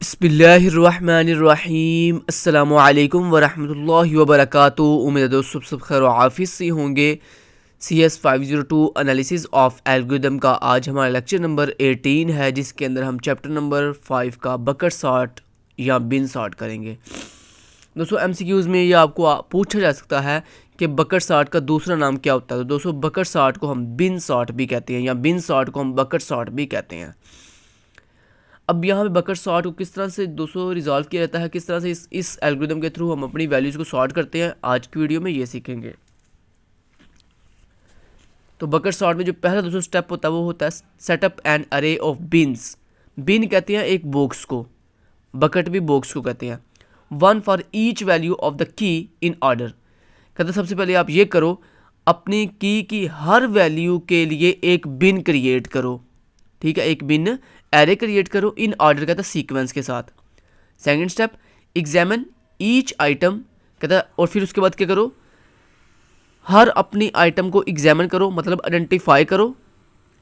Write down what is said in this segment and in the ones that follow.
बिस्मिल्लाहिर्रहमानिर्रहीम अस्सलामुअलैकुम वरहमतुल्लाहि वबरकातुहू। उम्मीद है दोस्तों सब खैर आफिस से होंगे। CS502 एनालिसिस ऑफ एल्गोरिदम का आज हमारा लेक्चर नंबर 18 है, जिसके अंदर हम चैप्टर नंबर 5 का बकेट सॉर्ट या बिन सॉर्ट करेंगे। दोस्तों MCQs में ये आपको पूछा जा सकता है कि बकेट सॉर्ट का दूसरा नाम क्या होता है। तो दोस्तों बकेट सॉर्ट को हम बिन सॉर्ट भी कहते हैं या बिन सॉर्ट को हम बकेट सॉर्ट भी कहते हैं। अब यहाँ पे बकेट सॉर्ट को किस तरह से दोस्तों रिजॉल्व किया जाता है, किस तरह से इस एल्गोरिदम के थ्रू हम अपनी वैल्यूज़ को सॉर्ट करते हैं, आज की वीडियो में ये सीखेंगे। तो बकेट सॉर्ट में जो पहला दोस्तों स्टेप होता है वो होता है सेटअप एन अरे ऑफ बिन्स। बिन कहते हैं एक बॉक्स को, बकेट भी बॉक्स को कहते हैं। One for each value of the key in order. कहते हैं सबसे पहले आप ये करो, अपनी की हर वैल्यू के लिए एक बिन क्रिएट करो। ठीक है, एक बिन एरे क्रिएट करो इन ऑर्डर कहता है सीक्वेंस के साथ। Second step examine each item कहता है, और फिर उसके बाद क्या करो, हर अपनी आइटम को एग्जामिन करो, मतलब आइडेंटिफाई करो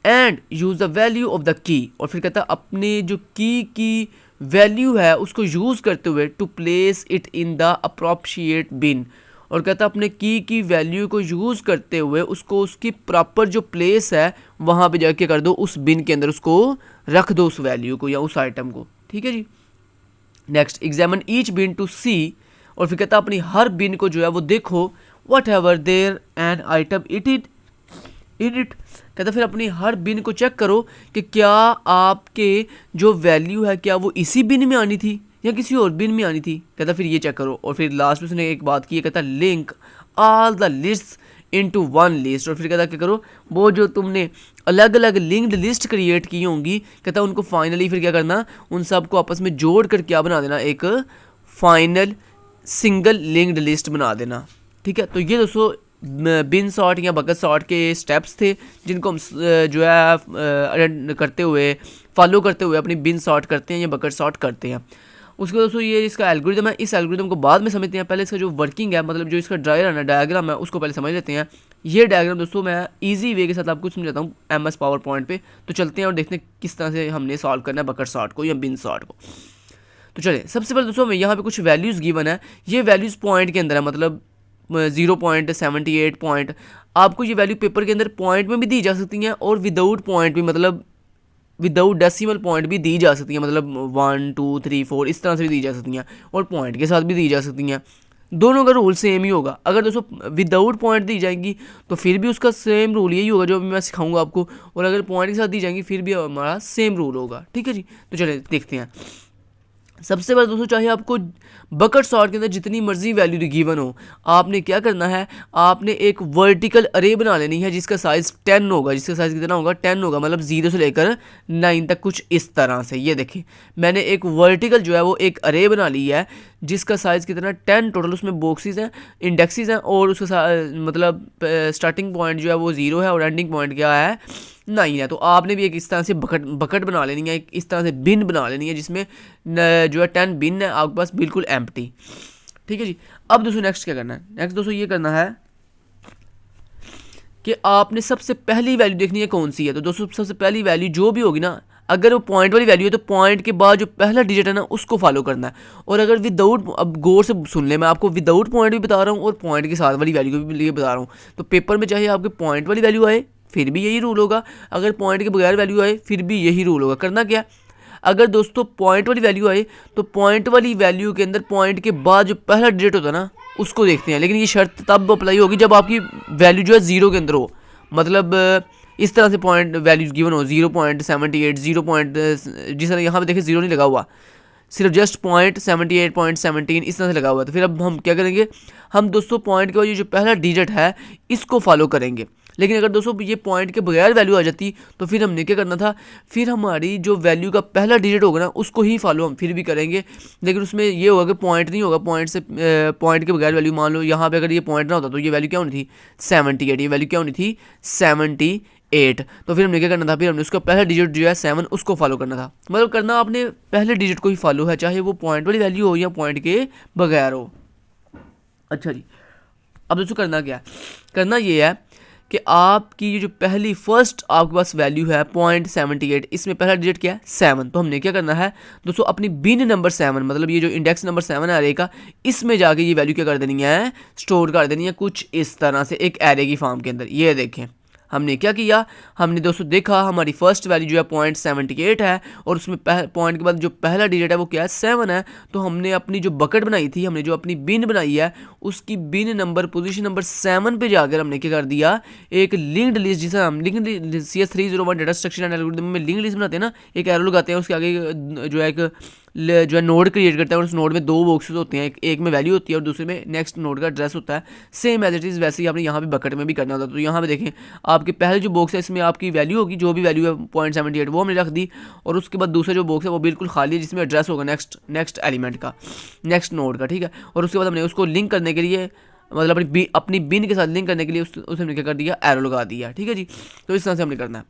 and use the value of the key. और फिर कहता है अपने जो की वैल्यू है उसको यूज़ करते हुए to place it in the appropriate bin. और कहता है अपने की वैल्यू को यूज़ करते हुए उसको उसकी प्रॉपर जो प्लेस है वहाँ पे जाके कर दो, उस बिन के अंदर उसको रख दो, उस वैल्यू को या उस आइटम को। ठीक है जी। Next examine each bin to see. और फिर कहता है अपनी हर बिन को जो है वो देखो, whatever there n item it in it. कहता फिर अपनी हर बिन को चेक करो कि क्या आपके जो वैल्यू है क्या वो इसी बिन में आनी थी या किसी और बिन में आनी थी। कहता फिर ये चेक करो। और फिर लास्ट में उसने एक बात की है, कहता link all the list into one list. और फिर कहता क्या करो, वो जो तुमने अलग अलग लिंक्ड लिस्ट क्रिएट की होंगी, कहता उनको फाइनली फिर क्या करना, उन सब को आपस में जोड़ कर क्या बना देना, एक फाइनल सिंगल लिंक्ड लिस्ट बना देना। ठीक है, तो ये दोस्तों बिन सॉर्ट या बकेट सॉर्ट के स्टेप्स थे जिनको हम जो है करते हुए फॉलो करते हुए अपनी बिन सॉर्ट करते हैं या बकेट सॉर्ट करते हैं। उसके दोस्तों ये इसका एल्गोरिदम है, इस एल्गोरिदम को बाद में समझते हैं। पहले इसका जो वर्किंग है, मतलब जो इसका डायग्राम है उसको पहले समझ लेते हैं। ये डायग्राम दोस्तों मैं इजी वे के साथ आपको समझाता हूँ MS पावर पॉइंट पे। तो चलते हैं और देखते हैं किस तरह से हमने सॉल्व करना है बकेट सॉर्ट को या बिन सॉर्ट को। तो चलिए सबसे पहले दोस्तों यहाँ पे कुछ वैल्यूज़ गिवन है। ये वैल्यूज़ पॉइंट के अंदर है, मतलब 0.78 पॉइंट। आपको ये वैल्यू पेपर के अंदर पॉइंट में भी दी जा सकती हैं और विदाउट पॉइंट भी, मतलब विदाउट डेसिमल पॉइंट भी दी जा सकती हैं, मतलब 1 2 3 4 इस तरह से भी दी जा सकती हैं और पॉइंट के साथ भी दी जा सकती हैं। दोनों का रूल सेम ही होगा। अगर दोस्तों विदाउट पॉइंट दी जाएंगी तो फिर भी उसका सेम रूल यही होगा जो अभी मैं सिखाऊंगा आपको, और अगर पॉइंट के साथ दी जाएंगी फिर भी हमारा सेम रूल होगा। ठीक है जी, तो चलिए देखते हैं। सबसे पहले दोस्तों चाहे आपको बकेट सॉर्ट के अंदर जितनी मर्जी वैल्यू गिवन हो, आपने क्या करना है, आपने एक वर्टिकल अरे बना लेनी है जिसका साइज़ 10 होगा। जिसका साइज़ कितना होगा, 10 होगा, मतलब 0 से लेकर 9 तक, कुछ इस तरह से। ये देखिए मैंने एक वर्टिकल जो है वो एक अरे बना ली है जिसका साइज़ कितना 10 टोटल उसमें बॉक्सेस हैं, इंडेक्सेस हैं, और उसका मतलब स्टार्टिंग पॉइंट जो है वो 0 है और एंडिंग पॉइंट क्या है 9 है। तो आपने भी एक इस तरह से बकेट बना लेनी है, एक इस तरह से बिन बना लेनी है जिसमें जो है 10 बिन है आपके पास बिल्कुल एम्प्टी। ठीक है जी। अब दोस्तों नेक्स्ट क्या करना है, नेक्स्ट दोस्तों ये करना है कि आपने सबसे पहली वैल्यू देखनी है कौन सी है। तो दोस्तों सबसे पहली वैल्यू जो भी होगी ना, अगर वो पॉइंट वाली वैल्यू है तो पॉइंट के बाद जो पहला डिजिट है ना उसको फॉलो करना है। और अगर विदाउट, अब गौर से सुन ले, मैं आपको विदाउट पॉइंट भी बता रहा हूँ और पॉइंट के साथ वाली वैल्यू को भी लिए बता रहा हूँ। तो पेपर में चाहे आपके पॉइंट वाली वैल्यू आए फिर भी यही रूल होगा, अगर पॉइंट के बगैर वैल्यू आए फिर भी यही रूल होगा। करना क्या, अगर दोस्तों पॉइंट वाली वैल्यू आए तो पॉइंट वाली वैल्यू के अंदर पॉइंट के बाद जो पहला डिजिट होता है ना उसको देखते हैं। लेकिन ये शर्त तब अप्लाई होगी जब आपकी वैल्यू जो है 0 के अंदर हो, मतलब इस तरह से पॉइंट वैल्यूज गिवन हो 0.78 जिस तरह यहाँ पे देखिए 0 नहीं लगा हुआ, सिर्फ जस्ट 0.78.17 इस तरह से लगा हुआ है। तो फिर अब हम क्या करेंगे, हम दोस्तों पॉइंट के बाद जो पहला डिजिट है इसको फॉलो करेंगे। लेकिन अगर दोस्तों ये पॉइंट के बगैर वैल्यू आ जाती तो फिर हमने क्या करना था, फिर हमारी जो वैल्यू का पहला डिजिट होगा ना उसको ही फॉलो हम फिर भी करेंगे। लेकिन उसमें ये होगा कि पॉइंट नहीं होगा, पॉइंट के बगैर वैल्यू। मान लो यहाँ पे अगर ये पॉइंट ना होता तो ये वैल्यू क्या होनी थी 78, ये वैल्यू क्या होनी थी 78। तो फिर हमने क्या करना था, फिर हमने उसका पहला डिजिट जो है 7 उसको फॉलो करना था। मतलब करना आपने पहले डिजिट को ही फॉलो है, चाहे वो पॉइंट वाली वैल्यू हो या पॉइंट के बगैर हो। अच्छा जी, अब दोस्तों करना क्या है, करना ये है कि आपकी ये जो पहली फर्स्ट आपके पास वैल्यू है 0.78, इसमें पहला डिजिट क्या है 7। तो हमने क्या करना है दोस्तों, अपनी बिन नंबर 7 मतलब ये जो इंडेक्स नंबर 7 है एरे का, इसमें जाके ये वैल्यू क्या कर देनी है, स्टोर कर देनी है कुछ इस तरह से एक एरे की फॉर्म के अंदर। ये देखें हमने क्या किया, हमने दोस्तों देखा हमारी फर्स्ट वैल्यू जो है 0.78 है और उसमें पॉइंट के बाद जो पहला डिजिट है वो क्या है 7 है। तो हमने अपनी जो बकेट बनाई थी, हमने जो अपनी बिन बनाई है, उसकी बिन नंबर पोजीशन नंबर 7 पे जाकर हमने क्या कर दिया, एक लिंक्ड लिस्ट, जिसे हम linked CS301 data structure and algorithm में लिंक्ड लिस्ट बनाते हैं ना, एक एरो लगाते हैं, उसके आगे जो है एक जो है नोड क्रिएट करता है और उस नोड में 2 बॉक्सेस होते हैं, एक में वैल्यू होती है और दूसरे में नेक्स्ट नोड का एड्रेस होता है। सेम एज इट इज़ वैसे ही आपने यहाँ पे बकेट में भी करना होता है। तो यहाँ पे देखें आपके पहले जो बॉक्स है इसमें आपकी वैल्यू होगी, जो भी वैल्यू है 0.78 वो हमने रख दी, और उसके बाद दूसरा जो बॉक्स है वो बिल्कुल खाली है जिसमें एड्रेस होगा नेक्स्ट एलिमेंट का, नेक्स्ट नोड का, ठीक है। और उसके बाद हमने उसको लिंक करने के लिए, मतलब अपनी बिन के साथ लिंक करने के लिए उसे हमने क्या कर दिया, एरो लगा दिया, ठीक है जी। तो इस तरह से हमने करना है,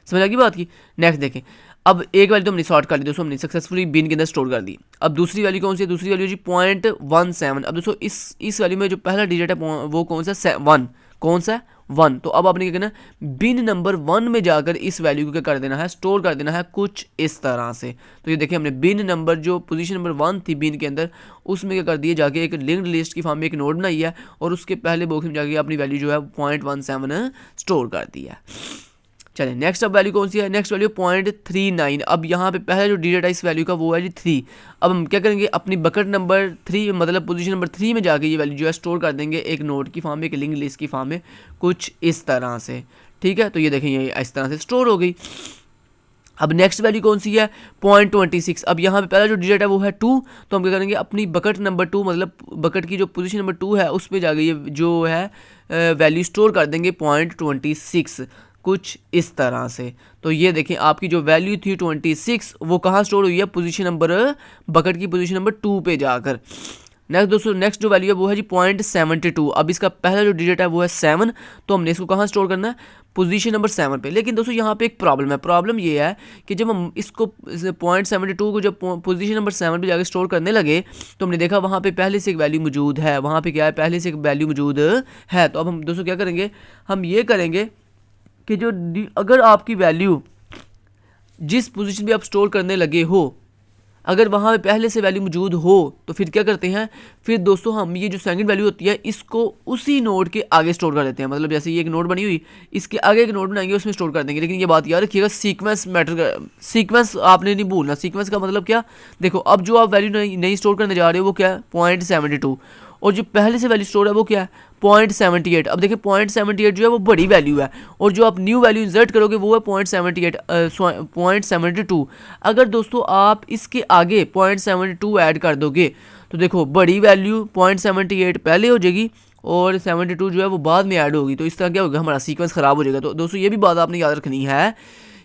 समझ आ गई बात की। नेक्स्ट देखें, अब एक वैल्यू तो हमने सॉर्ट कर ली दोस्तों, हमने सक्सेसफुली बिन के अंदर स्टोर कर दी। अब दूसरी वैल्यू कौन सी है, दूसरी वैल्यू जी 0.17। अब दोस्तों इस वैल्यू में जो पहला डिजिट है वो कौन सा 1, कौन सा 1। तो अब आपने क्या करना है, बिन नंबर 1 में जाकर इस वैल्यू को क्या कर देना है, स्टोर कर देना है कुछ इस तरह से। तो ये देखिए हमने बिन नंबर जो पोजीशन नंबर 1 थी बिन के अंदर, उसमें क्या कर दिया, जाके एक लिंक्ड लिस्ट की फॉर्म में एक नोड बनाई है और उसके पहले बॉक्स में जाके अपनी वैल्यू जो है 0.17 स्टोर कर दी है। चलिए नेक्स्ट अब वैल्यू कौन सी है, नेक्स्ट वैल्यू 0.39। अब यहाँ पे पहला जो डिजिट है इस वैल्यू का वो है जी 3। अब हम क्या करेंगे, अपनी बकेट नंबर 3 मतलब पोजीशन नंबर 3 में जाके ये वैल्यू जो है स्टोर कर देंगे एक नोड की फॉर्म में, एक लिंक लिस्ट की फॉर्म में कुछ इस तरह से, ठीक है। तो ये देखें ये इस तरह से स्टोर हो गई। अब नेक्स्ट वैल्यू कौन सी है 0.26। अब यहाँ पे पहला जो डिजिट है वो है 2। तो हम क्या करेंगे, अपनी बकेट नंबर 2 मतलब बकेट की जो पोजीशन नंबर 2 है उस पर जाके ये जो है वैल्यू स्टोर कर देंगे 0.26 कुछ इस तरह से। तो ये देखें आपकी जो वैल्यू थी 26 वो कहाँ स्टोर हुई है, पोजीशन नंबर बकेट की पोजीशन नंबर 2 पे जाकर। नेक्स्ट दोस्तों नेक्स्ट जो वैल्यू है वो है जी 0.72। अब इसका पहला जो डिजिट है वो है 7। तो हमने इसको कहाँ स्टोर करना है, पोजीशन नंबर 7 पे। लेकिन दोस्तों यहाँ पे एक प्रॉब्लम है, प्रॉब्लम ये है कि जब हम इसको 0.72 को जब पोजीशन नंबर 7 पे जाकर स्टोर करने लगे तो हमने देखा वहाँ पे पहले से एक वैल्यू मौजूद है, वहाँ पे क्या है, पहले से एक वैल्यू मौजूद है। तो अब हम दोस्तों क्या करेंगे, हम ये करेंगे कि जो अगर आपकी वैल्यू जिस पोजीशन पे आप स्टोर करने लगे हो, अगर वहाँ पे पहले से वैल्यू मौजूद हो तो फिर क्या करते हैं, फिर दोस्तों हम ये जो सेकंड वैल्यू होती है इसको उसी नोड के आगे स्टोर कर देते हैं। मतलब जैसे ये एक नोड बनी हुई, इसके आगे एक नोड बनाएंगे उसमें स्टोर कर देंगे। लेकिन ये बात याद रखिएगा, सीक्वेंस मैटर कर, सीक्वेंस आपने नहीं भूलना। सीक्वेंस का मतलब क्या, देखो अब जो आप वैल्यू नहीं स्टोर करने जा रहे हो वो क्या है 0.72, और जो पहले से वैल्यू स्टोर है वो क्या है 0.78। अब देखिए 0.78 जो है वो बड़ी वैल्यू है, और जो आप न्यू वैल्यू इंसर्ट करोगे वो है 0.72। अगर दोस्तों आप इसके आगे 0.72 ऐड कर दोगे तो देखो बड़ी वैल्यू 0.78 पहले हो जाएगी और 72 जो है वो बाद में ऐड होगी। तो इस तरह क्या होगा, हमारा सीक्वेंस ख़राब हो जाएगा। तो दोस्तों ये भी बात आपने याद रखनी है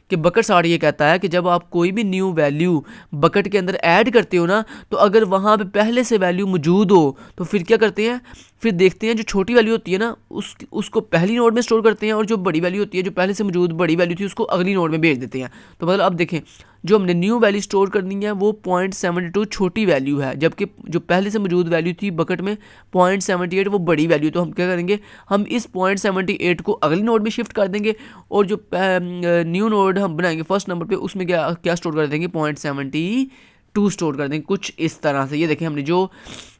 कि बकेट सार्ट ये कहता है कि जब आप कोई भी न्यू वैल्यू बकेट के अंदर ऐड करते हो ना, तो अगर वहाँ पे पहले से वैल्यू मौजूद हो तो फिर क्या करते हैं, फिर देखते हैं जो छोटी वैल्यू होती है ना उसको पहली नोड में स्टोर करते हैं, और जो बड़ी वैल्यू होती है जो पहले से मौजूद बड़ी वैल्यू थी उसको अगली नोड में भेज देते हैं। तो मतलब अब देखें जो हमने न्यू वैल्यू स्टोर करनी है वो 0.72 छोटी वैल्यू है, जबकि जो पहले से मौजूद वैल्यू थी बकेट में 0.78 वो बड़ी वैल्यू। तो हम क्या करेंगे, हम इस 0.78 को अगली नोड में शिफ्ट कर देंगे, और जो न्यू नोड हम बनाएंगे फर्स्ट नंबर पे उसमें क्या स्टोर कर देंगे 0.72 स्टोर कर देंगे कुछ इस तरह से। ये देखें हमने जो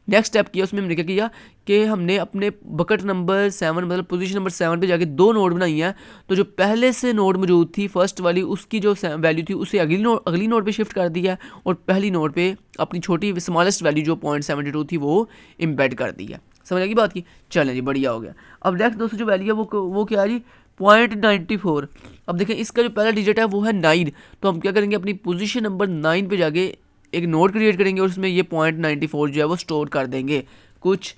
नेक्स्ट स्टेप किया उसमें हमने क्या किया कि हमने अपने बकेट नंबर 7 मतलब पोजीशन नंबर 7 पे जाके 2 नोड बनाई हैं। तो जो पहले से नोड मौजूद थी फर्स्ट वाली उसकी जो वैल्यू थी उसे अगली नोड पे शिफ्ट कर दिया, और पहली नोड पे अपनी छोटी स्मॉलेस्ट वैल्यू जो 0.72 थी वो इम्बेड कर दी है। समझ आएगी बात की, चलें जी बढ़िया हो गया। अब नेक्स्ट दोस्तों जो वैल्यू है वो क्या है जी 0.94। अब देखें इसका जो पहला डिजिट है वो है 9। तो हम क्या करेंगे, अपनी पोजीशन नंबर 9 पे जाके एक नोड क्रिएट करेंगे और उसमें ये 0.94 जो है वो स्टोर कर देंगे कुछ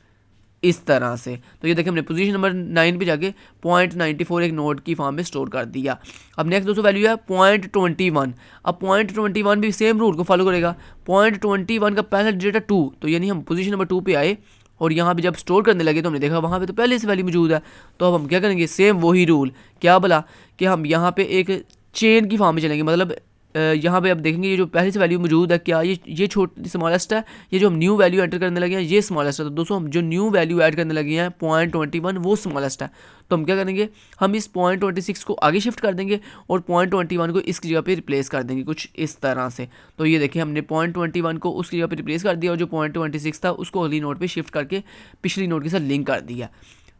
इस तरह से। तो ये देखिए हमने पोजीशन नंबर 9 पे जाके 0.94 एक नोड की फॉर्म में स्टोर कर दिया। अब नेक्स्ट दोस्तों वैल्यू है 0.21। अब 0.21 भी सेम रूल को फॉलो करेगा। 0.21 का पहला डिजिट है 2, तो यानी हम पोजीशन नंबर 2 पे आए और यहाँ पे जब स्टोर करने लगे तो हमने देखा वहाँ पे तो पहले से वैल्यू मौजूद है। तो अब हम क्या करेंगे, सेम वही रूल, क्या बोला कि हम यहाँ पे एक चेन की फॉर्म में चलेंगे। मतलब यहाँ पे आप देखेंगे ये जो पहले से वैल्यू मौजूद है क्या ये छोटी स्मॉलेस्ट है, ये जो हम न्यू वैल्यू एंटर करने लगे हैं ये स्मॉलेस्ट है। तो दोस्तों हम जो न्यू वैल्यू ऐड करने लगे हैं 0.21 वो स्मॉलेस्ट है। तो हम क्या करेंगे, हम इस 0.26 को आगे शिफ्ट कर देंगे और 0.21 को इसकी जगह पे रिप्लेस कर देंगे कुछ इस तरह से। तो ये देखिए हमने 0.21 को उसकी जगह पे रिप्लेस कर दिया और जो 0.26 था उसको अगली नोट पे शिफ्ट करके पिछली नोट के साथ लिंक कर दिया।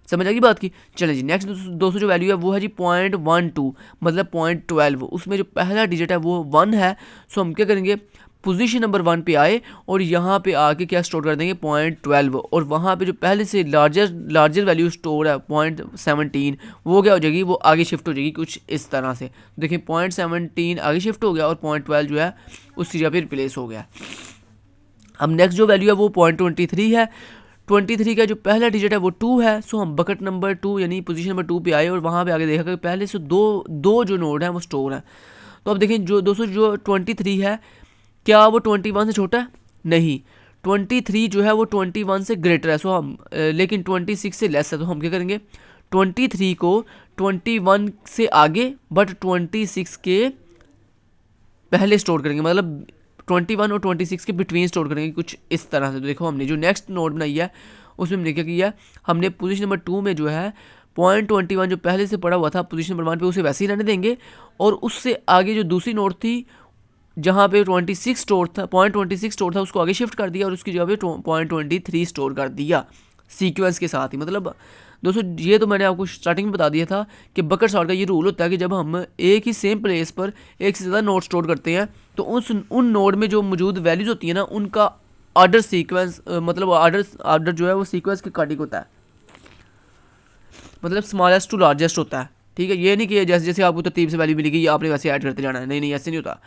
समझ आ गई बात की। चलें जी, नेक्स्ट दोस्तों जो वैल्यू है वो है जी 0.12 मतलब 0.12, उसमें जो पहला डिजिट है वो 1 है। सो हम क्या करेंगे, पोजीशन नंबर 1 पे आए और यहाँ पे आके क्या स्टोर कर देंगे 0.12, और वहाँ पे जो पहले से लार्जर वैल्यू स्टोर है 0.17 वो क्या हो जाएगी, वो आगे शिफ्ट हो जाएगी कुछ इस तरह से। देखिए 0.17 आगे शिफ्ट हो गया और 0.12 जो है उसकी जगह पे रिप्लेस हो गया। अब नेक्स्ट जो वैल्यू है वो 0.23 है। 23 का जो पहला डिजिट है वो 2 है। सो हम बकेट नंबर 2 यानी पोजीशन नंबर 2 पे आए और वहाँ पे आगे देखा कि पहले से दो जो नोड हैं वो स्टोर हैं। तो अब देखें जो दोस्तों जो 23 है क्या वो 21 से छोटा है? नहीं, 23 जो है वो 21 से ग्रेटर है। सो हम लेकिन 26 से लेस है। तो हम क्या करेंगे, 23 को 21 से आगे बट 26 के पहले स्टोर करेंगे, मतलब 21 और 26 के बिटवीन स्टोर करेंगे कुछ इस तरह से। तो देखो हमने जो नेक्स्ट नोड बनाई है उसमें हमने क्या किया, हमने पोजीशन नंबर 2 में जो है 0.21 जो पहले से पड़ा हुआ था पोजीशन नंबर 1 पे उसे वैसे ही रहने देंगे, और उससे आगे जो दूसरी नोड थी जहाँ पे 26 स्टोर था 0.26 स्टोर था उसको आगे शिफ्ट कर दिया और उसकी जगह पे 0.23 स्टोर कर दिया सीक्वेंस के साथ ही। मतलब दोस्तों ये तो मैंने आपको स्टार्टिंग में बता दिया था कि बकेट सॉर्ट का ये रूल होता है कि जब हम एक ही सेम प्लेस पर एक से ज़्यादा नोड स्टोर करते हैं तो उन नोड में जो मौजूद वैल्यूज़ होती है ना उनका ऑर्डर सीक्वेंस मतलब ऑर्डर जो है वो सीक्वेंस के अकॉर्डिंग होता है, मतलब स्मॉलेस्ट टू लार्जेस्ट होता है। ठीक है, ये नहीं कि जैसे जैसे आपको तरतीब से वैल्यू मिलेगी आपने वैसे ऐड करते जाना है, नहीं ऐसे नहीं होता।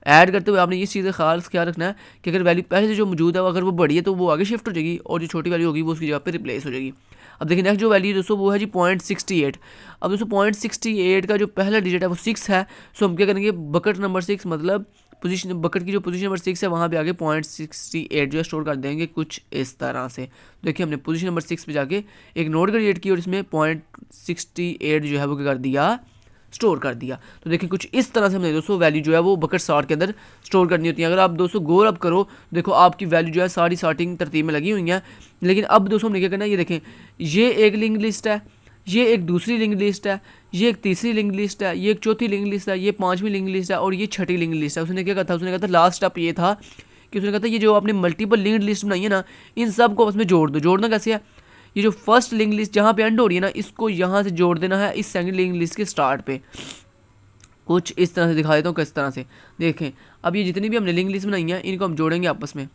ऐड करते हुए आपने इस चीज़ का ख्याल रखना है कि अगर वैल्यू पहले से जो मौजूद है अगर वो बड़ी है तो वो आगे शिफ्ट हो जाएगी और जो छोटी वैल्यू होगी वो उसकी जगह पे रिप्लेस हो जाएगी। अब देखिए नेक्स्ट जो वैल्यू दोस्तों वो है जी 0.68। अब दोस्तों 0.68 का जो पहला डिजिट है वो 6 है। सो हम क्या करेंगे, बकेट नंबर 6 मतलब पोजीशन बकेट की जो पोजीशन नंबर 6 है वहाँ पे आगे 0.68 जो है स्टोर कर देंगे कुछ इस तरह से। देखिए हमने पोजीशन नंबर 6 पे जाके एक नोड क्रिएट की और इसमें 0.68 जो है वो क्या कर दिया, स्टोर कर दिया। तो देखिए कुछ इस तरह से हमने दोस्तों वैल्यू जो है वो बकेट सॉर्ट के अंदर स्टोर करनी होती है। अगर आप दोस्तों गौर अब करो, देखो आपकी वैल्यू जो है सारी सॉर्टिंग तरतीब में लगी हुई है, लेकिन अब दोस्तों हमने क्या करना है, ये देखें ये एक लिंक लिस्ट है, ये एक दूसरी लिंक लिस्ट है, ये एक तीसरी लिंक लिस्ट है, ये एक चौथी लिंक लिस्ट है, ये पाँचवीं लिंक लिस्ट है और ये छठी लिंक लिस्ट है। उसने क्या कहा था, उसने कहा था लास्ट स्टेप ये था कि उसने कहा था ये जो आपने मल्टीपल लिंक लिस्ट बनाई है ना इन सब को आपस में जोड़ दो। जोड़ना कैसे है, ये जो फर्स्ट लिंक लिस्ट जहाँ पे एंड हो रही है ना इसको यहाँ से जोड़ देना है इस सेकंड लिंक लिस्ट के स्टार्ट पे। कुछ इस तरह से दिखा देता हूँ किस तरह से। देखें अब ये जितनी भी हमने लिंक लिस्ट बनाई है इनको हम जोड़ेंगे आपस में,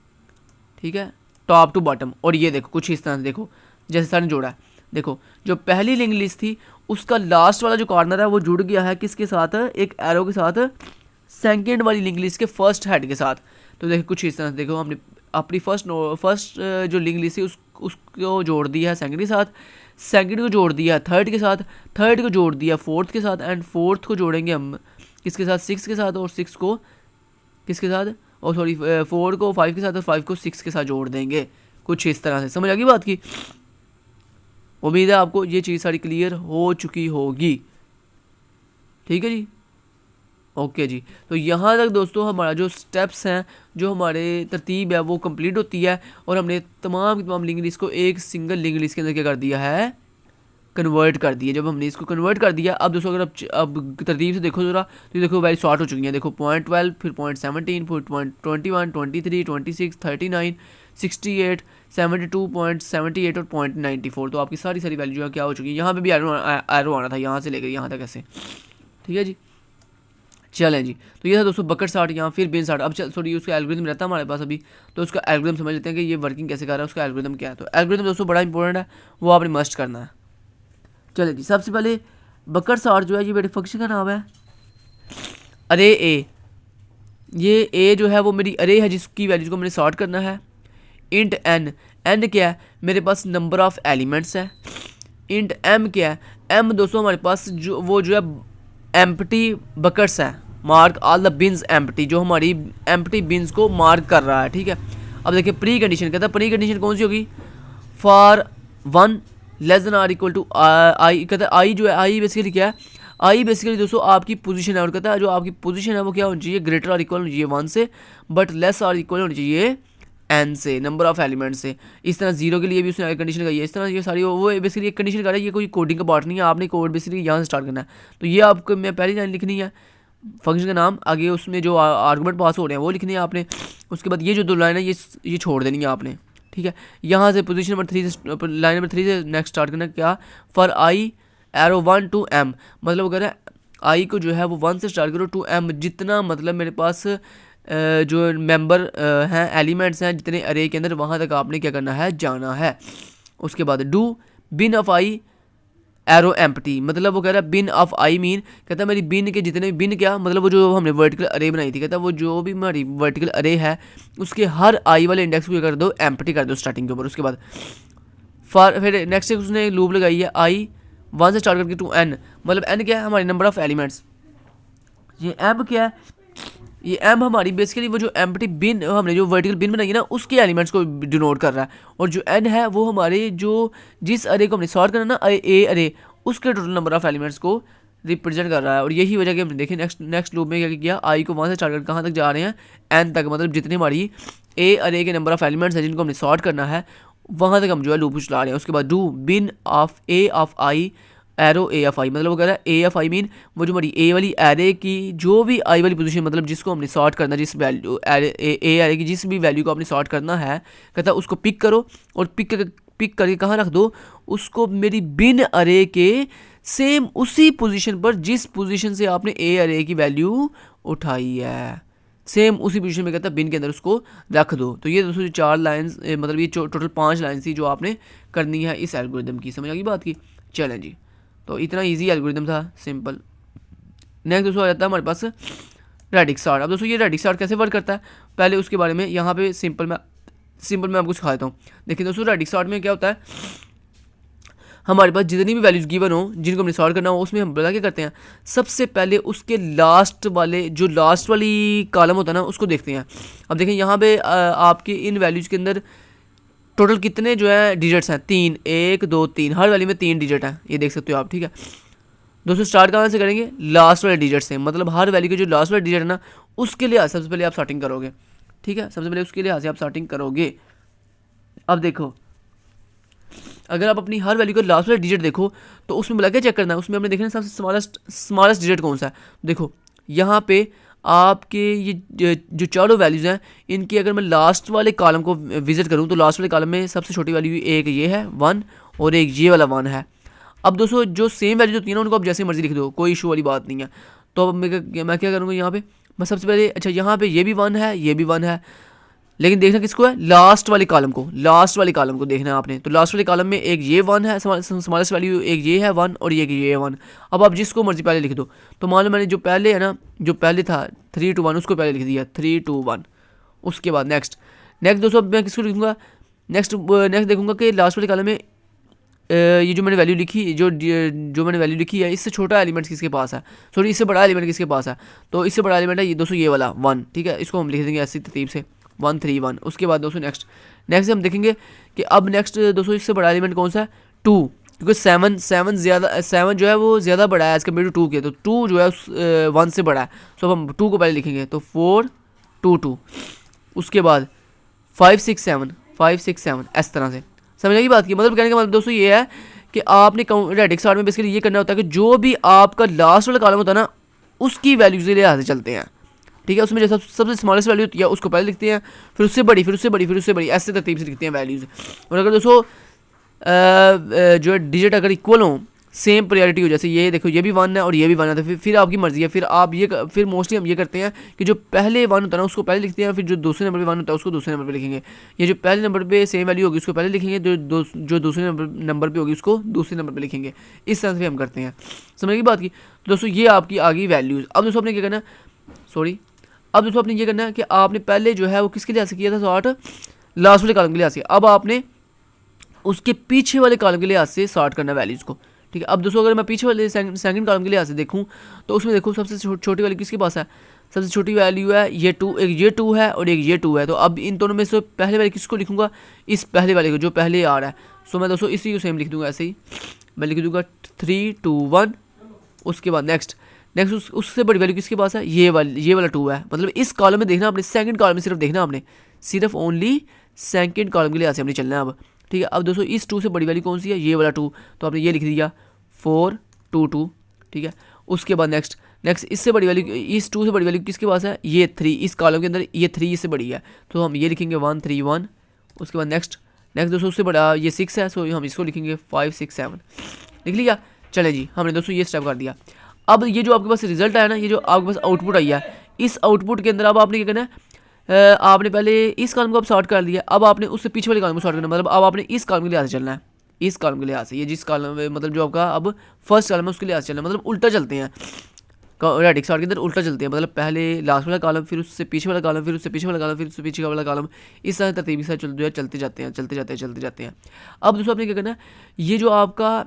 ठीक है, टॉप टू बॉटम। और ये देखो कुछ इस तरह से, देखो जैसे सर ने जोड़ा है, देखो जो पहली लिंक लिस्ट थी उसका लास्ट वाला जो कॉर्नर है वो जुड़ गया है किसके साथ, एक एरो के साथ, सेकंड वाली लिंक लिस्ट के फर्स्ट हेड के साथ। तो देखो कुछ इस तरह से, देखो हमने अपनी फर्स्ट जो लिंक लिस्ट थी उसको जोड़ दिया है सेकंड के साथ, सेकंड को जोड़ दिया थर्ड के साथ, थर्ड को जोड़ दिया फोर्थ के साथ, एंड फोर्थ को जोड़ेंगे हम किसके साथ, 6 के साथ, और 6 को किसके साथ, और सॉरी 4 को 5 के साथ और 5 को 6 के साथ जोड़ देंगे। कुछ इस तरह से समझ आ गई बात की। उम्मीद है आपको ये चीज़ सारी क्लियर हो चुकी होगी। ठीक है जी, ओके जी। तो यहाँ तक दोस्तों हमारा जो स्टेप्स हैं, जो हमारे तरतीब है वो कंप्लीट होती है और हमने तमाम लिंक लिस्ट को एक सिंगल लिंक लिस्ट के अंदर क्या कर दिया है, कन्वर्ट कर दिया। जब हमने इसको कन्वर्ट कर दिया, अब दोस्तों अगर अब तरतीब से देखो ज़रा तो देखो वैल्यू शॉर्ट हो चुकी हैं। देखो 0.12 फिर 0.17 फिर 0.21 23 26 39 68 72.78 और 0.94। तो आपकी सारी वैल्यू जो है क्या हो चुकी है। यहाँ पे भी एरो आना था यहाँ से लेकर यहाँ तक ऐसे। ठीक है जी, चलें जी। तो ये था दोस्तों बकेट सॉर्ट यहाँ फिर बिन सॉर्ट। अब सॉरी उसका एल्गोरिथम रहता है हमारे पास अभी, तो उसका एल्गोरिथम समझ लेते हैं कि ये वर्किंग कैसे कर रहा है, उसका एल्गोरिथम क्या है। तो एल्गोरिथम दोस्तों बड़ा इंपॉर्टेंट है, वो आपने मस्ट करना है। चलें जी, सबसे पहले बकेट सॉर्ट जो है ये मेरे फंक्शन का नाम है अरे ए। ये ए जो है वो मेरी अरे है जिसकी वैल्यूज को मैंने सॉर्ट करना है। इंट एन, एन क्या है, मेरे पास नंबर ऑफ एलिमेंट्स है। इंट एम क्या है, एम दोस्तों हमारे पास जो है एम्प्टी बकेट्स है, mark all the beans empty, जो हमारी एम्प्टी बिन्स को मार्क कर रहा है। ठीक है, अब देखिए प्री कंडीशन कहता है, प्री कंडीशन कौन सी होगी, for 1 less than or equal to i, कहता है आई जो है आई बेसिकली क्या है, आई बेसिकली दोस्तों आपकी पोजीशन है, और कहता है जो आपकी पोजीशन है वो क्या होनी चाहिए, ग्रेटर और इक्वल होनी चाहिए 1 से, बट लेस और इक्वल होनी चाहिए n से, नंबर ऑफ एलिमेंट से। इस तरह 0 के लिए भी उसने कंडीशन लगाई है। इस तरह ये सारी वो बेसिकली एक कंडीशन कर रहा है, ये कोई कोडिंग का पार्ट नहीं है, आपने कोड बेसिकली यहाँ से स्टार्ट करना है। तो ये आपको मैं पहली लाइन लिखनी है, फंक्शन का नाम, आगे उसमें जो आर्गूमेंट पास हो रहे हैं वो लिखनी है आपने। उसके बाद ये जो 2 लाइन है ये छोड़ देनी है आपने, ठीक है। यहाँ से पोजीशन नंबर 3 से, लाइन नंबर 3 से नेक्स्ट स्टार्ट करना, क्या, for I arrow 1 to m, मतलब वो कह रहा है आई को जो है वो 1 से स्टार्ट करो टू m, जितना मतलब मेरे पास जो मेंबर हैं, एलिमेंट्स हैं जितने अरे के अंदर, वहाँ तक आपने क्या करना है, जाना है। उसके बाद do bin of i arrow empty, मतलब वो कह रहा है बिन ऑफ आई मीन, कहता है मेरी बिन के जितने, बिन क्या मतलब वो जो हमने वर्टिकल अरे बनाई थी, कहता है वो जो भी हमारी वर्टिकल अरे है उसके हर आई वाले इंडेक्स को कर दो एम्प्टी कर दो स्टार्टिंग के ऊपर। उसके बाद फॉर, फिर नेक्स्ट उसने लूप लगाई है आई 1 से स्टार्ट करके टू n, मतलब n क्या है, हमारी नंबर ऑफ एलिमेंट्स। ये m क्या है, ये m हमारी बेसिकली वो जो एम्प्टी बिन, हमने जो वर्टिकल बिन बनाई है ना, उसके एलिमेंट्स को डिनोट कर रहा है। और जो n है वो हमारे जो जिस अरे को हमने सॉर्ट करना ना, ए अरे, उसके टोटल नंबर ऑफ एलिमेंट्स को रिप्रेजेंट कर रहा है। और यही वजह कि हमने देखें नेक्स्ट लूप में क्या किया, आई को 1 से स्टार्ट कर कहाँ तक जा रहे हैं, n तक, मतलब जितनी हमारी ए अरे के नंबर ऑफ एलिमेंट्स हैं जिनको हमने सॉर्ट करना है वहाँ तक हम जो है लूप चला रहे हैं। उसके बाद do bin of A of i arrow A F i, मतलब वो कह रहा है ए एफ आई मीन वो जो हमारी ए वाली एरे की जो भी आई वाली पोजीशन, मतलब जिसको हमने सॉर्ट करना, जिस वैल्यू ए एरे की जिस भी वैल्यू को आपने सॉर्ट करना है, कहता है उसको पिक करो और पिक करके कहाँ रख दो, उसको मेरी बिन अरे के सेम उसी पोजीशन पर जिस पोजीशन से आपने ए अरे की वैल्यू उठाई है, सेम उसी पोजीशन में कहता है बिन के अंदर उसको रख दो। तो ये दोस्तों 4 लाइन्स, मतलब ये टोटल 5 लाइन्स थी जो आपने करनी है इस एल्गोरिदम की। समझ आ गई बात की? चलें जी, तो इतना इजी एल्गोरिदम था, सिंपल। नेक्स्ट दोस्तों आ जाता है हमारे पास रेडिक्स चार्ट। अब दोस्तों ये रेडिक्स चार्ट कैसे वर्क करता है, पहले उसके बारे में यहाँ पे सिंपल में आपको सिखा देता हूँ। देखिए दोस्तों रेडिक्स चार्ट में क्या होता है, हमारे पास जितनी भी वैल्यूज़ गिवन हो जिनको हमने सॉल्व करना हो, उसमें हम बता क्या करते हैं, सबसे पहले उसके लास्ट वाली कॉलम होता है ना, उसको देखते हैं। अब देखें यहाँ पे आपके इन वैल्यूज़ के अंदर टोटल कितने जो है डिजिट्स हैं, 3, 1 2 3, हर वैल्यू में 3 डिजिट हैं, ये देख सकते हो आप, ठीक है। दोस्तों स्टार्ट कहाँ से करेंगे, लास्ट वाले डिजिट से, मतलब हर वैल्यू के जो लास्ट वाले डिजिट है ना उसके लिए सबसे पहले आप स्टार्टिंग करोगे, ठीक है, सबसे पहले उसके लिए आप स्टार्टिंग करोगे। अब देखो अगर आप अपनी हर वैल्यू का लास्ट वाला डिजिट देखो तो उसमें बोला क्या चेक करना है, उसमें हमने देखना है सबसे स्मॉलेस्ट डिजिट कौन सा है। देखो यहाँ पे आपके ये जो चारों वैल्यूज़ हैं इनकी अगर मैं लास्ट वाले कॉलम को विजिट करूँ तो लास्ट वाले कॉलम में सबसे छोटी वैल्यू एक ये है 1 और एक ये वाला 1 है। अब दोस्तों जो सेम वैल्यूज होती है ना उनको आप जैसे मर्जी लिख दो, कोई इशू वाली बात नहीं है। तो अब मैं क्या करूँगा यहाँ पे, मैं सबसे पहले अच्छा यहाँ पे ये भी 1 है ये भी 1 है, लेकिन देखना किसको है, लास्ट वाले कॉलम को देखना है आपने। तो लास्ट वाले कॉलम में एक ये 1 है स्मॉलेस्ट वैल्यू, एक ये है 1 और ये 1। अब आप जिसको मर्जी पहले लिख दो। तो मान लो मैंने जो पहले है ना, जो पहले था 3 2 1 उसको पहले लिख दिया 3 2 1। उसके बाद नेक्स्ट दोस्तों मैं किसको लिखूँगा, नेक्स्ट देखूँगा कि लास्ट वाले कॉलम में ये जो मैंने वैल्यू लिखी जो मैंने वैल्यू लिखी है इससे छोटा एलिमेंट किसके पास है, सॉरी इससे बड़ा एलिमेंट किसके पास है। तो इससे बड़ा एलिमेंट है ये दोस्तों ये वाला 1, ठीक है, इसको हम लिख देंगे ऐसी तरतीब से 1 3 1। उसके बाद दोस्तों नेक्स्ट हम देखेंगे कि अब नेक्स्ट दोस्तों इससे बड़ा एलिमेंट कौन सा है, 2, क्योंकि 7 जो है वो ज़्यादा बड़ा है एज कम्पेयर टू 2 के, तो 2 जो है 1 से बड़ा है। सो हम 2 को पहले लिखेंगे तो 4 2 2। उसके बाद 5 6 7 इस तरह से, समझ आएगी बात की। मतलब कहने का मतलब दोस्तों ये है कि आपने रेडिक्स चार्ट में बेसिकली ये करना होता है कि जो भी आपका लास्ट वाला कॉलम होता है ना उसकी वैल्यू से लिहाज से चलते हैं, ठीक है। उसमें जो सबसे स्मॉलेस्ट वैल्यू होती है उसको पहले लिखते हैं, फिर उससे बड़ी ऐसे तरतीब से लिखते हैं वैल्यूज़। और अगर दोस्तों जो है डिजिट अगर इक्वल हो, सेम प्रायोरिटी हो, जैसे ये देखो ये भी 1 है और ये भी 1 है, तो फिर आपकी मर्जी है। फिर मोस्टली हम ये करते हैं कि जो पहले 1 होता है ना उसको पहले लिखते हैं, फिर जो दूसरे नंबर पे 1 होता है उसको दूसरे नंबर पे लिखेंगे। ये जो पहले नंबर पे सेम वैल्यू होगी उसको पहले लिखेंगे, जो दूसरे नंबर पे होगी उसको दूसरे नंबर पे लिखेंगे। इस तरह से हम करते हैं, समझ की बात की। दोस्तों ये आपकी आ गई वैल्यूज़। अब दोस्तों आपने क्या करना है, अब दोस्तों आपने ये करना है कि आपने पहले जो है वो किसके लिहाज से किया था सॉर्ट, लास्ट वाले कॉलम के लिहाज से। अब आपने उसके पीछे वाले कॉलम के लिहाज से सॉर्ट करना है वैल्यूज़ को, ठीक है। अब दोस्तों अगर मैं पीछे वाले सेकंड कॉलम के लिहाज से देखूं तो उसमें देखो सबसे छोटी वैल्यू किसके पास है, सबसे छोटी वैल्यू है ये 2, एक ये 2 है और एक ये 2 है। तो अब इन दोनों में से पहले वाले किसको लिखूंगा, इस पहले वाले को जो पहले आ रहा है। सो मैं दोस्तों इसी को सेम लिख दूंगा, ऐसे ही मैं लिख दूंगा 3 2 1 उसके बाद नेक्स्ट उससे बड़ी वैल्यू किसके पास है, ये वाला 2 है। मतलब इस कॉलम में देखना आपने, सेकंड कॉलम में सिर्फ देखना आपने, सिर्फ ओनली सेकंड कॉलम के लिए ऐसे हमने चलना है अब, ठीक है। अब दोस्तों इस 2 से बड़ी वैल्यू कौन सी है, ये वाला 2, तो आपने ये लिख दिया 4 2 2, ठीक है। उसके बाद नेक्स्ट इससे बड़ी वैल्यू, इस 2 से बड़ी वैल्यू किसके पास है, ये 3, इस कॉलम के अंदर ये 3 इससे बड़ी है, तो हम ये लिखेंगे 1 3 1। उसके बाद नेक्स्ट दोस्तों उससे बड़ा ये 6 है, सो हम इसको लिखेंगे 5 6 7, लिख लिया। चले जी, हमने दोस्तों ये स्टेप कर दिया। अब ये जो आपके पास रिजल्ट आया ना, ये जो आपके पास आउटपुट आई है, इस आउटपुट के अंदर अब आपने क्या करना है, आपने पहले इस कॉलम को अब सॉर्ट कर लिया, अब आपने उससे पीछे वाले कॉलम को सॉर्ट करना, मतलब अब आपने इस कॉलम के लिहाज से चलना है, इस कॉलम के लिहाज से, ये जिस कॉलम में मतलब जो आपका अब फर्स्ट कॉलम है उसके लिहाज से चलना है, मतलब उल्टा चलते हैं रेडिक्स सॉर्ट के अंदर, उल्टा चलते हैं, मतलब पहले लास्ट वाला कॉलम, फिर उससे पीछे वाला कॉलम, फिर उससे पीछे वाला कॉलम, फिर उससे पीछे वाला कॉलम, इस तरह तरतीब से जो है चलते जाते हैं। अब दोस्तों आपने क्या करना है, ये जो आपका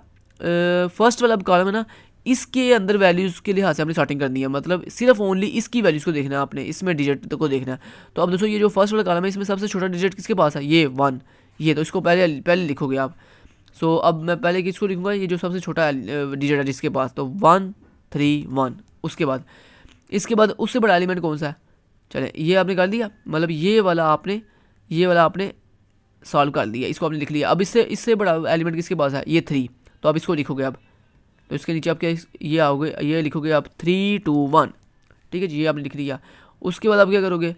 फर्स्ट वाला कॉलम है ना, इसके अंदर वैल्यूज़ के लिहाज से आपने सॉर्टिंग करनी है, मतलब सिर्फ ओनली इसकी वैल्यूज़ को देखना है आपने, इसमें डिजिट को देखना है। तो अब दोस्तों ये जो फर्स्ट वाला कॉलम है, इसमें सबसे छोटा डिजिट किसके पास है, ये 1, ये, तो इसको पहले लिखोगे आप। सो अब मैं पहले किसको लिखूँगा, ये जो सबसे छोटा डिजिट है जिसके पास, तो 1 3 1। उसके बाद इसके बाद उससे बड़ा एलिमेंट कौन सा है, चले ये आपने कर दिया, मतलब ये वाला आपने सॉल्व कर दिया, इसको आपने लिख लिया। अब इससे बड़ा एलिमेंट किसके पास है, ये 3, तो आप इसको लिखोगे अब, तो इसके नीचे आप क्या ये आओगे, ये लिखोगे आप 3 2 1, ठीक है जी, ये आपने लिख लिया। उसके बाद आप क्या करोगे,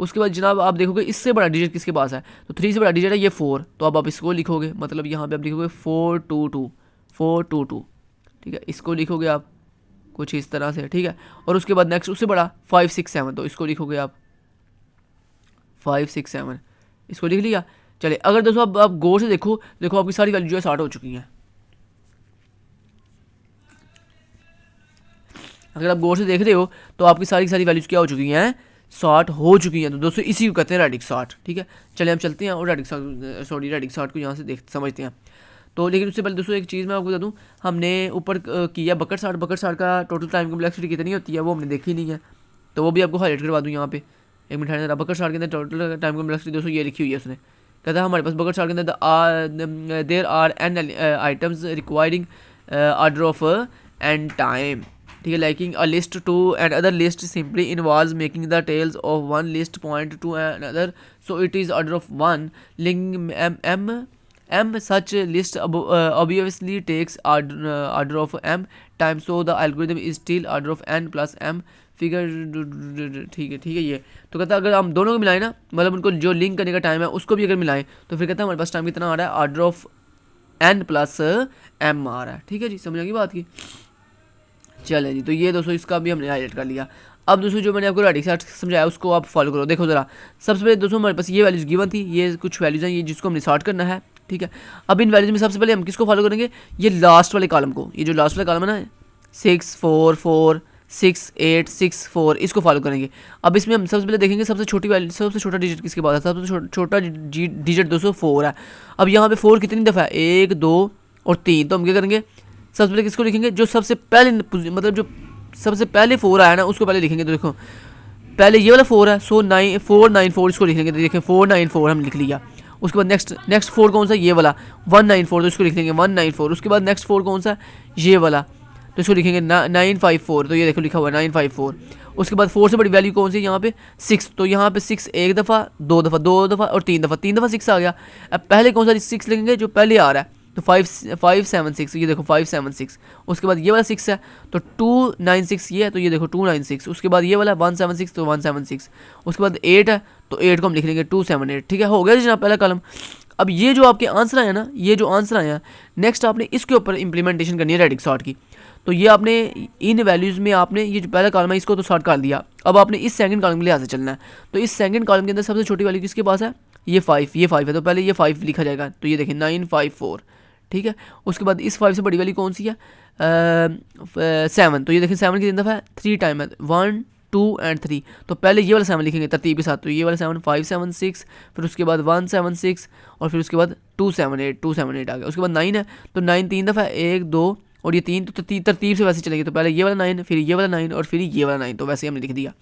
उसके बाद जनाब आप देखोगे इससे बड़ा डिजिट किसके पास है, तो 3 से बड़ा डिजिट है ये 4, तो अब आप इसको लिखोगे, मतलब यहाँ पे आप लिखोगे 4 2 2 4 2 2, ठीक है, इसको लिखोगे आप कुछ इस तरह से, ठीक है। और उसके बाद नेक्स्ट उससे बड़ा 5 6 7, तो इसको लिखोगे आप 5 6 7, इसको लिख लिया। चले अगर दोस्तों आप गौर से देखो आपकी सारी वैल्यू जो है सॉर्ट हो चुकी हैं। अगर आप गौर से देख रहे हो तो आपकी सारी वैल्यूज़ क्या हो चुकी हैं, सॉर्ट हो चुकी हैं। तो दोस्तों इसी को कहते हैं रेडिक्स सॉर्ट, ठीक है। चलिए हम चलते हैं और रेडिक्स सॉर्ट को यहाँ से समझते हैं। तो लेकिन उससे पहले दोस्तों एक चीज़ मैं आपको बता दूँ, हमने ऊपर किया बकेट सॉर्ट का टोटल टाइम कॉम्प्लेक्सिटी कितनी होती है वो हमने देखी नहीं है, तो वो भी आपको हाईलाइट करवा दूँ यहाँ पे, एक मिनट है। बकेट सॉर्ट के अंदर टोटल टाइम कॉम्प्लेक्सिटी दोस्तों ये लिखी हुई है, उसने कहता है हमारे पास बकेट सॉर्ट के अंदर there are n items requiring order of n time, ठीक है, liking a list to and other list simply involves making the tails of one list point to another, so it is order of 1 linking m such list obviously takes order of m time, so the algorithm is still order of n plus m figure, ठीक है ये। तो कहता है अगर हम दोनों को मिलाएं ना, मतलब उनको जो लिंक करने का टाइम है उसको भी अगर मिलाएं, तो फिर कहता है हमारे पास टाइम कितना आ रहा है, order of n plus m आ रहा है, ठीक है जी, समझ आ गई बात की। चले जी, तो ये दोस्तों इसका भी हमने हाईलाइट कर लिया। अब दोस्तों जो मैंने आपको रेडिक्स सॉर्ट समझाया उसको आप फॉलो करो। देखो ज़रा, सबसे पहले दोस्तों हमारे पास ये वैल्यूज़ गिवन थी, ये कुछ वैल्यूज़ हैं ये जिसको हमने सॉर्ट करना है, ठीक है। अब इन वैल्यूज़ में सबसे पहले हम किसको फॉलो करेंगे, ये लास्ट वाले कॉलम को, ये जो लास्ट वाला कॉलम है ना 6 4 4 6 8 6 4, इसको फॉलो करेंगे। अब इसमें हम सबसे पहले देखेंगे सबसे छोटा डिजिट किसके पास है, सबसे छोटा डिजिट दोस्तों 4 है। अब यहाँ पे 4 कितनी दफ़ा है, 1 2 और 3, तो हम क्या करेंगे, सबसे पहले किसको लिखेंगे, जो सबसे पहले मतलब जो सबसे पहले 4 आया ना उसको पहले लिखेंगे। तो देखो पहले ये वाला 4 है, सो 4 9 4 इसको लिखेंगे, तो देखें 4 9 4 हम लिख लिया। उसके बाद नेक्स्ट 4 कौन सा, ये वाला 1 9 4, तो इसको लिख लेंगे 1 9 4। उसके बाद नेक्स्ट 4 कौन सा, ये वाला, तो इसको लिखेंगे 9 5 4, तो ये देखो लिखा हुआ 9 5 4। उसके बाद 4 से बड़ी वैल्यू कौन सी है यहाँ पे 6, तो यहाँ पे 6 एक दफ़ा 2 दफ़ा और 3 दफ़ा 6 आ गया। अब पहले कौन सा 6 लिखेंगे, जो पहले आ रहा है, तो 5 7 6, ये देखो 5 7 6। उसके बाद ये वाला 6 है, तो 2 9 6 ये है, तो ये देखो 2 9 6। उसके बाद ये वाला 1 7 6, तो 1 7 6। उसके बाद 8 है, तो 8 को हम लिख लेंगे 2 7 8, ठीक है, हो गया जी जनाब पहला कॉलम। अब ये जो आपके आंसर आया ना, ये जो आंसर आया, नेक्स्ट आपने इसके ऊपर इंप्लीमेंटेशन करनी है रेडिक्स सॉर्ट की। तो ये आपने इन वैल्यूज़ में आपने ये जो पहला कॉलम है इसको तो सॉर्ट कर दिया। अब आपने इस सेकंड कॉलम के लिए ऐसे चलना है। तो इस सेकंड कॉलम के अंदर सबसे छोटी वैल्यू किसके पास है, ये 5 है, तो पहले ये 5 लिखा जाएगा, तो ये देखिए 9 5 4, ठीक है। उसके बाद इस 5 से बड़ी वैल्यू कौन सी है, 7, तो ये देखिए 7 की दफ़ा है 3 टाइम है, 1 2 और 3, तो पहले ये वाला 7 लिखेंगे तरतीब के साथ, तो ये वाला 7 5 7 6, फिर उसके बाद 1 7 6 और फिर उसके बाद 2 7 8 आ गया। उसके बाद 9 है, तो 9 3 दफ़ा 1 2 और ये 3, तो तरतीब से वैसे चलेंगे, तो पहले ये वाला 9 फिर ये वाला 9 और फिर ये वाला 9, तो वैसे हमने लिख दिया।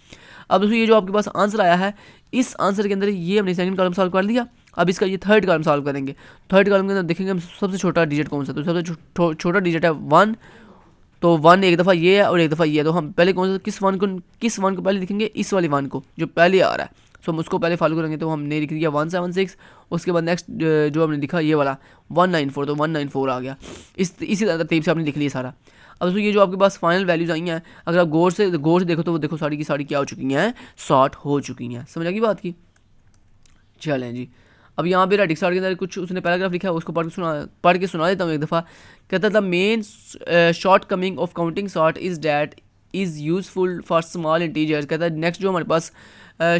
अब दोस्तों ये जो आपके पास आंसर आया है, इस आंसर के अंदर ये हमने सेकंड कॉलम सॉल्व कर लिया। अब इसका ये थर्ड कॉलम सॉल्व करेंगे। थर्ड कॉलम के अंदर देखेंगे हम सबसे छोटा डिजिट कौन सा, तो सबसे छोटा डिजिट है 1, तो 1 एक दफ़ा ये है और एक दफ़ा ये है, तो हम पहले कौन सा किस वन को पहले लिखेंगे, इस वाले 1 को जो पहले आ रहा है, सो हम उसको पहले फॉलो करेंगे। तो हमने लिख दिया 176, उसके बाद नेक्स्ट जो हमने लिखा ये वाला 194, तो 194 आ गया। इसी तरतीब से आपने लिख लिया सारा। अब दोस्तों ये जो आपके पास फाइनल वैल्यूज़ आई हैं, अगर आप गौर से देखो तो वो देखो सारी की सारी क्या हो चुकी हैं, सॉर्ट हो चुकी हैं। समझ आ गई बात की। चलें जी, अब यहाँ पे रेडिक्स के अंदर कुछ उसने पैराग्राफ लिखा है, उसको पढ़ के सुना देता हूँ एक दफ़ा। कहता था main short coming of counting sort is that is useful for small integers. कहता है नेक्स्ट जो हमारे पास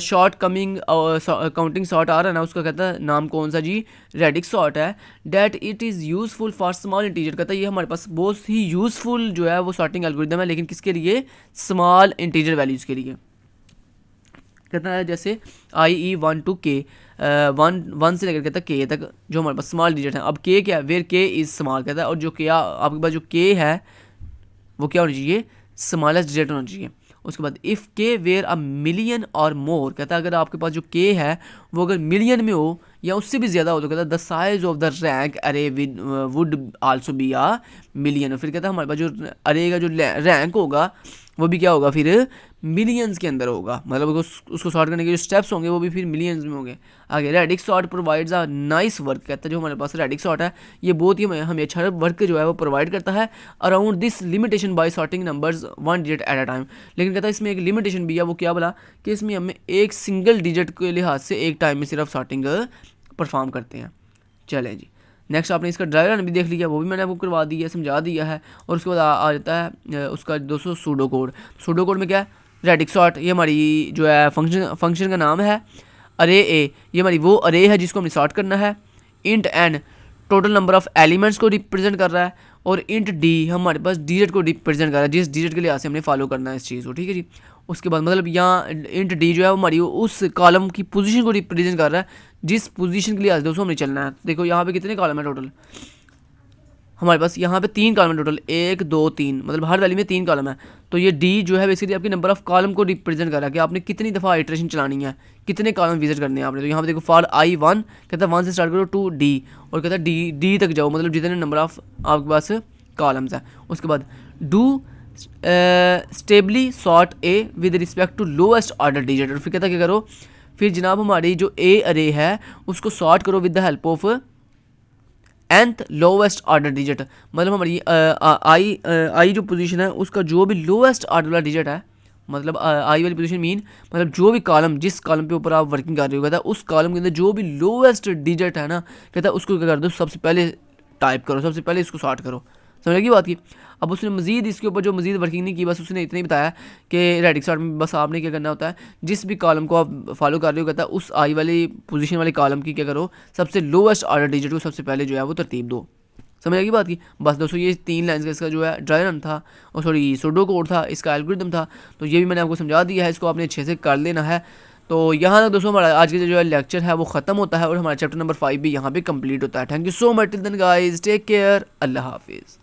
शॉर्ट कमिंग काउंटिंग सॉर्ट आ रहा है ना, उसका कहता है नाम कौन सा जी, रेडिक्स सॉर्ट है। That it is useful for small integer. कहता है ये हमारे पास बहुत ही यूज़फुल जो है वो सॉर्टिंग एल्गोरिदम है, लेकिन किसके लिए, स्मॉल इंटीजर वैल्यूज़ के लिए। कहता है जैसे IE1 to K, 1 से लेकर कहता है K तक जो हमारे पास स्मॉल डिजिट है। अब K क्या है, वेयर K इज़ स्मॉल। कहता है और जो K आपके पास जो K है वो क्या होनी चाहिए, स्मॉलेस्ट डिजिट होना चाहिए। उसके बाद if K were a million और मोर। कहता है अगर आपके पास जो K है वो अगर मिलियन में हो या उससे भी ज़्यादा हो, तो कहता है the size of the rank array would also be a million. फिर कहता है हमारे पास जो अरे का जो रैंक होगा वो भी क्या होगा, फिर मिलियंस के अंदर होगा, मतलब उसको सॉर्ट करने के जो स्टेप्स होंगे वो भी फिर मिलियंस में होंगे। आगे radix sort provides a nice work. कहता है जो हमारे पास रेडिक्स सॉर्ट है ये बहुत ही हमें अच्छा वर्क जो है वो प्रोवाइड करता है around this limitation by sorting numbers 1 digit at a time. लेकिन कहता है इसमें एक लिमिटेशन भी है, वो क्या बोला कि इसमें हमें एक सिंगल डिजिट के लिहाज से एक टाइम में सिर्फ सॉर्टिंग परफॉर्म करते हैं। चलें जी, नेक्स्ट आपने इसका ड्राई रन भी देख लिया, वो भी मैंने आपको करवा दिया, समझा दिया है। और उसके बाद आ जाता है उसका दोस्तों सूडो कोड। सूडो कोड में क्या है, रेडिक्स सॉर्ट ये हमारी जो है फंक्शन का नाम है। अरे ए ये हमारी वो अरे है जिसको हमें सॉर्ट करना है। Int n total number of elements को रिप्रेजेंट कर रहा है। और इंट डी हमारे पास डिजिट को रिप्रेजेंट कर रहा है, जिस डिजिट के लिहाज से हमने फॉलो करना है इस चीज़ को, ठीक है जी। उसके बाद मतलब यहाँ इंट डी जो है वो हमारी उस कॉलम की पोजीशन को रिप्रेजेंट कर रहा है जिस पोजीशन के लिहाज से दोस्तों हमें चलना है। देखो यहाँ पे कितने कॉलम है टोटल, हमारे पास यहाँ पे 3 कॉलम है टोटल, 1 2 3, मतलब हर वैल्यू में 3 कॉलम है। तो ये डी जो है बेसिकली आपकी नंबर ऑफ कॉलम को रिप्रेजेंट कर रहा है कि आपने कितनी दफ़ा आइट्रेशन चलानी है, कितने कॉलम विजिट करने हैं आपने। तो यहाँ पे देखो फॉर I1 कहता है 1 से स्टार्ट करो टू D, और कहता है डी तक जाओ, मतलब जितने नंबर ऑफ आपके पास कॉलम्स हैं। उसके बाद do stably sort A with respect to lowest order digit. और फिर कहता है क्या करो, फिर जनाब हमारी जो ए अरे है उसको सॉर्ट करो with the help of nth lowest order digit. मतलब हमारी आई जो पोजीशन है उसका जो भी लोवेस्ट ऑर्डर वाला डिजिट है, मतलब आई वाली पोजीशन मीन मतलब जो भी कॉलम जिस कॉलम पे ऊपर आप वर्किंग कर रहे हो, कहता है उस कॉलम के अंदर जो भी लोवेस्ट डिजिट है ना, कहता है उसको क्या कर दो, सबसे पहले टाइप करो, सबसे पहले इसको सॉर्ट करो। समझ लगी बात की। अब उसने मजीद इसके ऊपर जो मजीद वर्किंग नहीं की, बस उसने इतना ही बताया कि रेडिक्स सॉर्ट में बस आपने क्या करना होता है, जिस भी कॉलम को आप फॉलो कर रहे हो कहता है उस आई वाली पोजीशन वाले कॉलम की क्या करो, सबसे लोवेस्ट ऑर्डर डिजिट को सबसे पहले जो है वो तरतीब दो। समझ आएगी बात की। बस दोस्तों ये 3 लाइन्स का इसका जो है ड्राई रन था, और सॉरी सूडो कोड था, इसका एल्गोरिथम था। तो ये भी मैंने आपको समझा दिया है, इसको आपने अच्छे से कर लेना है। तो यहाँ तक दोस्तों हमारा आज के जो है लेक्चर है वो ख़त्म होता है, और हमारा चैप्टर नंबर 5 भी यहाँ पे कंप्लीट होता है। Thank you so much, till then guys, take care, अल्लाह हाफिज़।